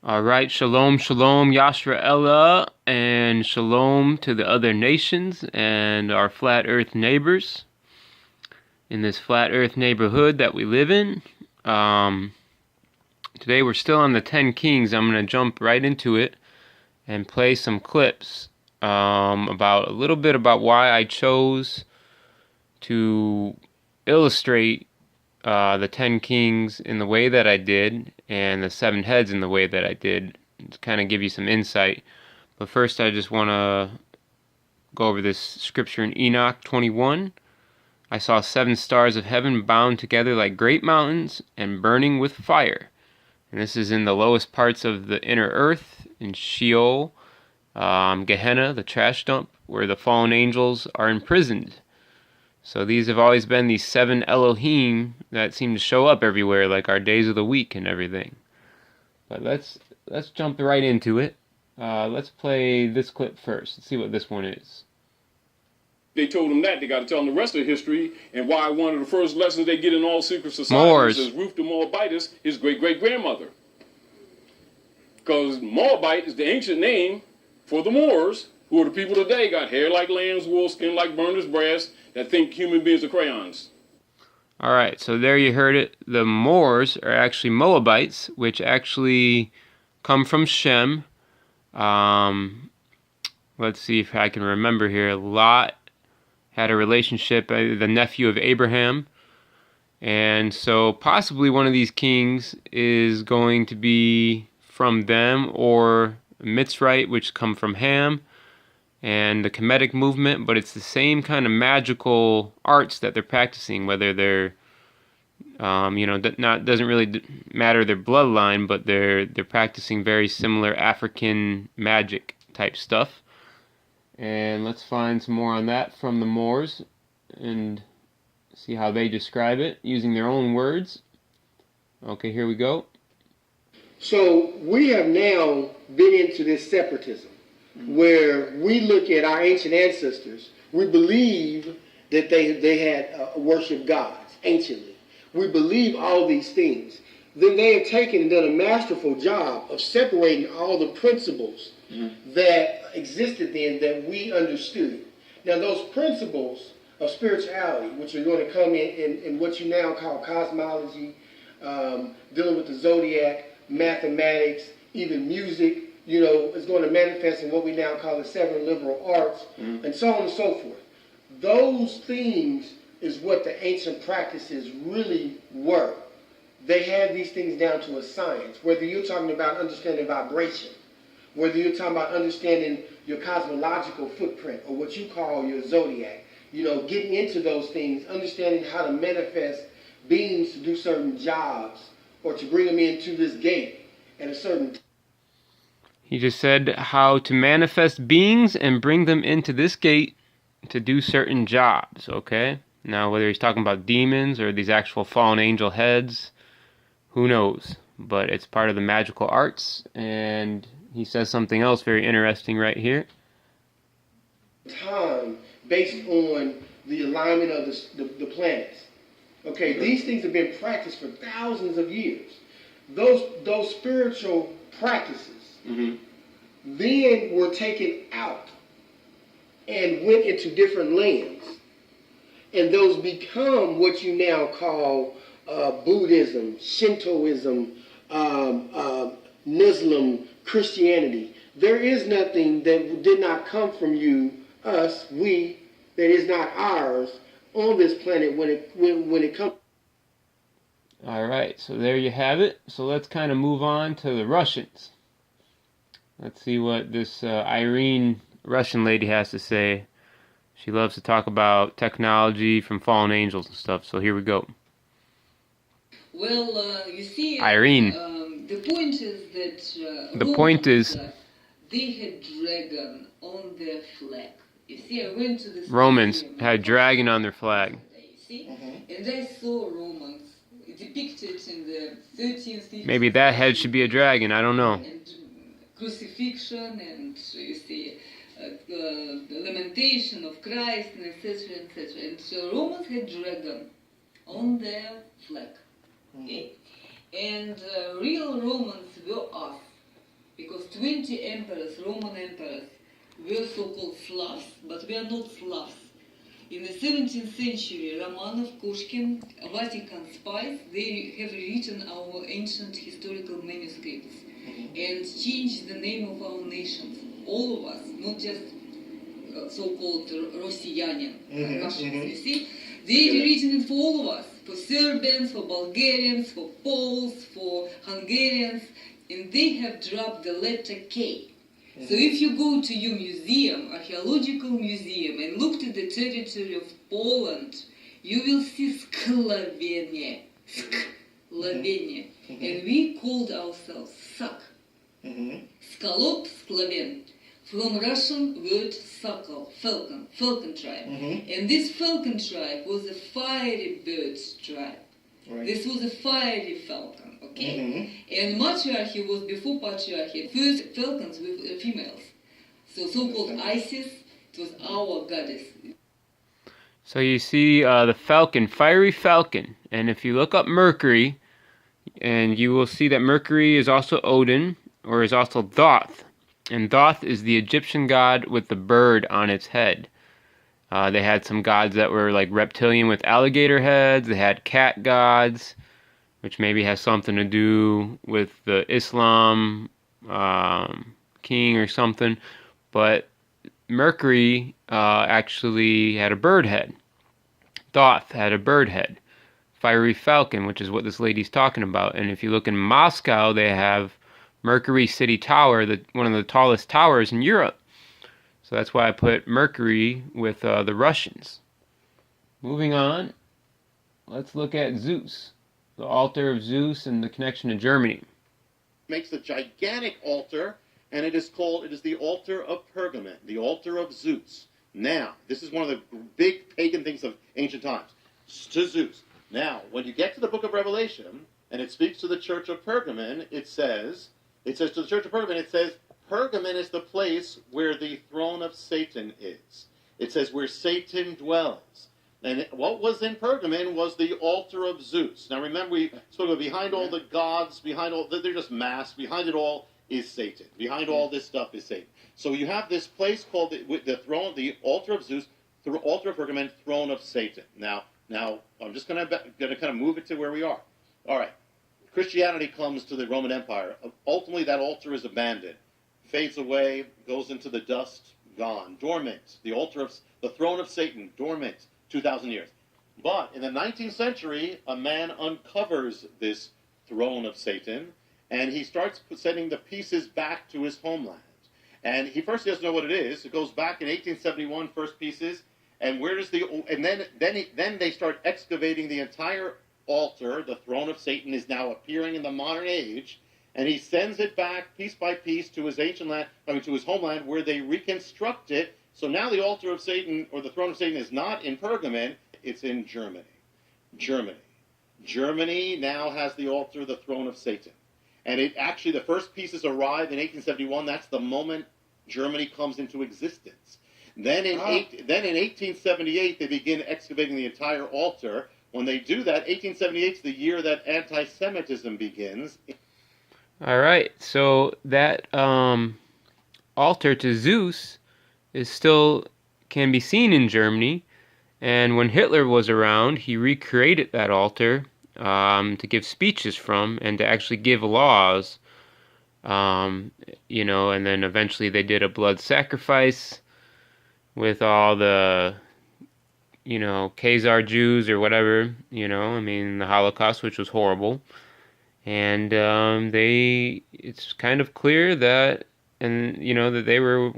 All right, shalom, shalom, Yashra'Ella, and shalom to the other nations and our flat earth neighbors in this flat earth neighborhood that we live in. Today we're still on the 10 Kings. I'm going to jump right into it and play some clips about a little bit about why I chose to illustrate the 10 Kings in the way that I did, and the 7 heads in the way that I did, to kind of give you some insight. But first I just want to go over this scripture in Enoch 21. I saw 7 stars of heaven bound together like great mountains and burning with fire. And this is in the lowest parts of the inner earth, in Sheol, Gehenna, the trash dump, where the fallen angels are imprisoned. So these have always been these 7 Elohim that seem to show up everywhere, like our days of the week and everything. But let's jump right into it. Let's play this clip first. Let's see what this one is. They told him that. They got to tell him the rest of the history, and why one of the first lessons they get in all secret societies is Ruth the Moabitess, his great-great-grandmother. Because Moabite is the ancient name for the Moors, who are the people today, got hair like lamb's wool, skin like burnished brass, that think human beings are crayons. Alright, so there you heard it. The Moors are actually Moabites, which actually come from Shem. Let's see if I can remember here. Lot had a relationship, the nephew of Abraham. And so possibly one of these kings is going to be from them, or Mitzrite, which come from Ham, and the Kemetic movement, but it's the same kind of magical arts that they're practicing, whether they're, doesn't really matter their bloodline, but they're practicing very similar African magic type stuff. And let's find some more on that from the Moors and see how they describe it using their own words. Okay, here we go. So we have now been into this separatism where we look at our ancient ancestors. We believe that they had worshiped gods anciently. We believe all these things. Then they have taken and done a masterful job of separating all the principles that existed then that we understood. Now those principles of spirituality, which are going to come in what you now call cosmology, dealing with the zodiac, mathematics, even music, is going to manifest in what we now call the 7 liberal arts, and so on and so forth. Those things is what the ancient practices really were. They had these things down to a science, whether you're talking about understanding vibration, whether you're talking about understanding your cosmological footprint, or what you call your zodiac, getting into those things, understanding how to manifest beings to do certain jobs, or to bring them into this gate at a certain time. He just said how to manifest beings and bring them into this gate to do certain jobs, okay? Now, whether he's talking about demons or these actual fallen angel heads, who knows? But it's part of the magical arts, and he says something else very interesting right here. Time based on the alignment of the planets. Okay, these things have been practiced for thousands of years. Those spiritual practices then were taken out and went into different lands. And those become what you now call Buddhism, Shintoism, Muslim, Christianity. There is nothing that did not come from we, that is not ours on this planet when it comes. All right, so there you have it. So let's kind of move on to the Russians. Let's see what this Irene Russian lady has to say. She loves to talk about technology from fallen angels and stuff, so here we go. Well, you see, Irene. The point is that they had dragon on their flag. You see, I went to this Romans had a dragon on their flag. You see, and I saw Romans depicted in the 13th. Maybe that head should be a dragon. I don't know. And crucifixion, and you see, the lamentation of Christ, and etc., etc. And so Romans had dragon on their flag. Okay, and real Romans were us. 20 emperors, Roman emperors, were so-called Slavs, but we are not Slavs. In the 17th century, Romanov, Pushkin, Vatican spies, they have written our ancient historical manuscripts and changed the name of our nations. All of us, not just so-called Россияне, Russians, you see. They have written it for all of us, for Serbians, for Bulgarians, for Poles, for Hungarians, and they have dropped the letter K. So if you go to your museum, archaeological museum, and look at the territory of Poland, you will see Sklavenia. Sklavenia. And we called ourselves Sak. Skalop, Sklaven. From Russian word Sakal, falcon, falcon tribe. And this falcon tribe was a fiery bird tribe. Right. This was a fiery falcon, okay? And matriarchy was before patriarchy. First falcons were females. So so-called Isis, it was our goddess. So you see the falcon, fiery falcon. And if you look up Mercury, and you will see that Mercury is also Odin, or is also Thoth. And Thoth is the Egyptian god with the bird on its head. They had some gods that were like reptilian with alligator heads. They had cat gods, which maybe has something to do with the Islam king or something. But Mercury actually had a bird head. Thoth had a bird head. Fiery falcon, which is what this lady's talking about. And if you look in Moscow, they have Mercury City Tower, one of the tallest towers in Europe. So that's why I put Mercury with the Russians. Moving on, let's look at Zeus, the altar of Zeus and the connection to Germany. Makes a gigantic altar, and it is the altar of Pergamon, the altar of Zeus. Now, this is one of the big pagan things of ancient times, to Zeus. Now, when you get to the book of Revelation, and it speaks to the church of Pergamon, it says to the church of Pergamon, it says, Pergamon is the place where the throne of Satan is. It says where Satan dwells. And what was in Pergamon was the altar of Zeus. Now remember, we spoke about behind all the gods, they're just masks. Behind it all is Satan. Behind all this stuff is Satan. So you have this place called the throne, the altar of Zeus, the altar of Pergamon, throne of Satan. Now I'm just going to kind of move it to where we are. All right. Christianity comes to the Roman Empire. Ultimately, that altar is abandoned. Fades away, goes into the dust, gone, dormant. The throne of Satan, dormant, 2,000 years. But in the 19th century, a man uncovers this throne of Satan, and he starts sending the pieces back to his homeland. And he doesn't know what it is. It goes back in 1871, first pieces, and then they start excavating the entire altar. The throne of Satan is now appearing in the modern age. And he sends it back piece by piece to his to his homeland, where they reconstruct it. So now the altar of Satan, or the throne of Satan, is not in Pergamon, it's in Germany. Germany now has the altar, the throne of Satan. And the first pieces arrive in 1871. That's the moment Germany comes into existence. Then in 1878, they begin excavating the entire altar. When they do that, 1878 is the year that anti-Semitism begins. All right, so that altar to Zeus can be seen in Germany, and when Hitler was around, he recreated that altar to give speeches from and to actually give laws, and then eventually they did a blood sacrifice with all the, Khazar Jews or whatever, the Holocaust, which was horrible. And it's kind of clear that they were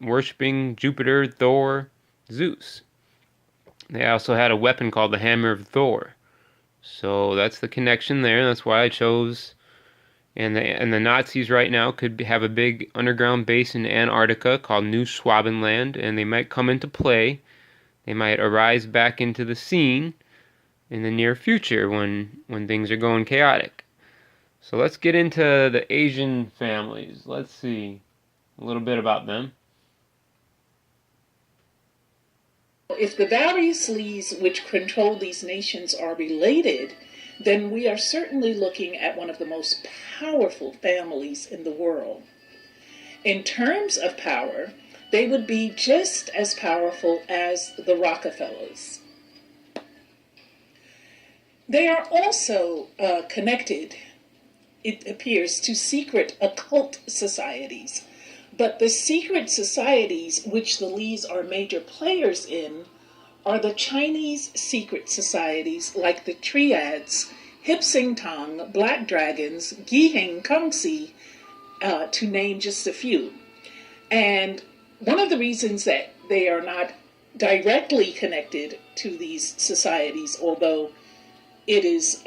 worshiping Jupiter, Thor, Zeus. They also had a weapon called the Hammer of Thor. So that's the connection there. That's why I chose. And the Nazis right now could have a big underground base in Antarctica called New Schwabenland, and they might come into play. They might arise back into the scene in the near future when things are going chaotic. So let's get into the Asian families. Let's see a little bit about them. If the various leads which control these nations are related, then we are certainly looking at one of the most powerful families in the world. In terms of power, they would be just as powerful as the Rockefellers. They are also connected, it appears, to secret occult societies. But the secret societies which the Lees are major players in are the Chinese secret societies like the Triads, Hip Sing Tong, Black Dragons, Giheng Kongsi, to name just a few. And one of the reasons that they are not directly connected to these societies, although it is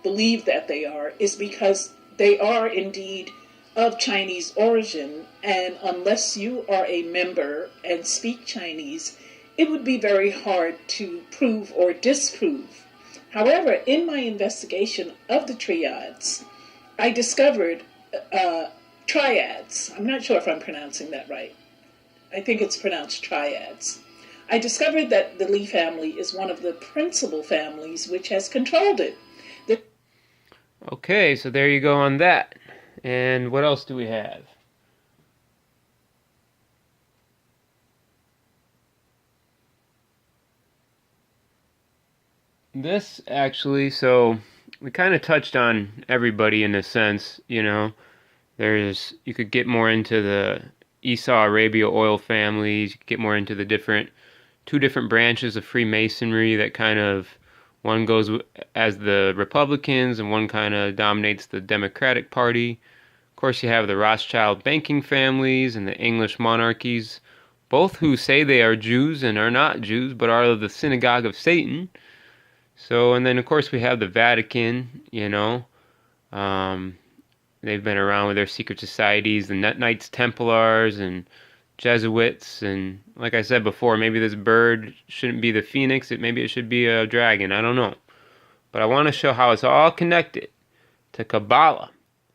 believed that they are, is because they are indeed of Chinese origin, and unless you are a member and speak Chinese, it would be very hard to prove or disprove. However, in my investigation of the triads, I discovered triads. I'm not sure if I'm pronouncing that right. I think it's pronounced triads. I discovered that the Lee family is one of the principal families which has controlled it. Okay, so there you go on that. And what else do we have? This actually, so we kind of touched on everybody in a sense, you know. You could get more into the Esau Arabia oil families, you could get more into the two different branches of Freemasonry that kind of, one goes as the Republicans and one kind of dominates the Democratic Party. Of course, you have the Rothschild banking families and the English monarchies, both who say they are Jews and are not Jews, but are of the synagogue of Satan. So, and then of course we have the Vatican, you know. They've been around with their secret societies, the Knights Templars and Jesuits, and like I said before, maybe this bird shouldn't be the phoenix, maybe it should be a dragon, I don't know. But I want to show how it's all connected to Kabbalah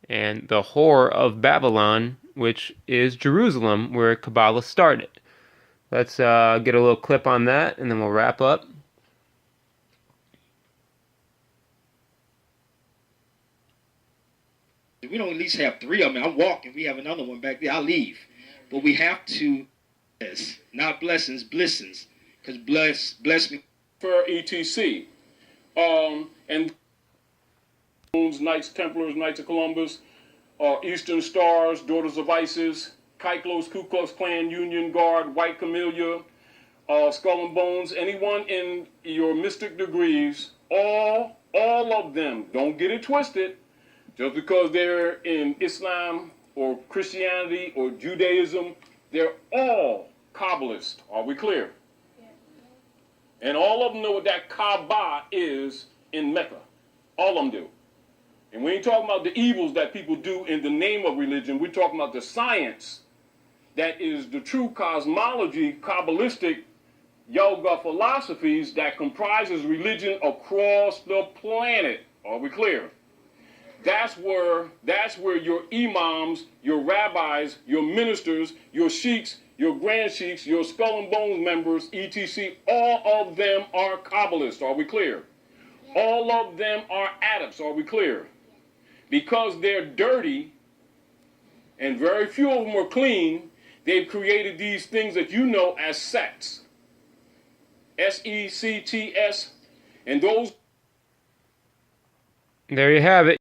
and the whore of Babylon, which is Jerusalem, where Kabbalah started. Let's get a little clip on that, and then we'll wrap up. We don't at least have 3 of them. I'm walking. We have another one back there. I'll leave. But we have to, not blessings, blessings. Because bless me. For ETC. And Knights Templars, Knights of Columbus, Eastern Stars, Daughters of Isis, Kykla's Ku Klux Klan, Union Guard, White Camellia, Skull and Bones, anyone in your mystic degrees, all of them, don't get it twisted, just because they're in Islam or Christianity or Judaism, they're all Kabbalists. Are we clear? Yeah. And all of them know what that Kaaba is in Mecca. All of them do. And we ain't talking about the evils that people do in the name of religion. We're talking about the science that is the true cosmology, Kabbalistic yoga philosophies that comprises religion across the planet. Are we clear? That's where your imams, your rabbis, your ministers, your sheiks, your grand sheiks, your Skull and Bones members, etc., all of them are Kabbalists. Are we clear? All of them are adepts. Are we clear? Because they're dirty and very few of them are clean, they've created these things that you know as sects. S-E-C-T-S. And those... There you have it.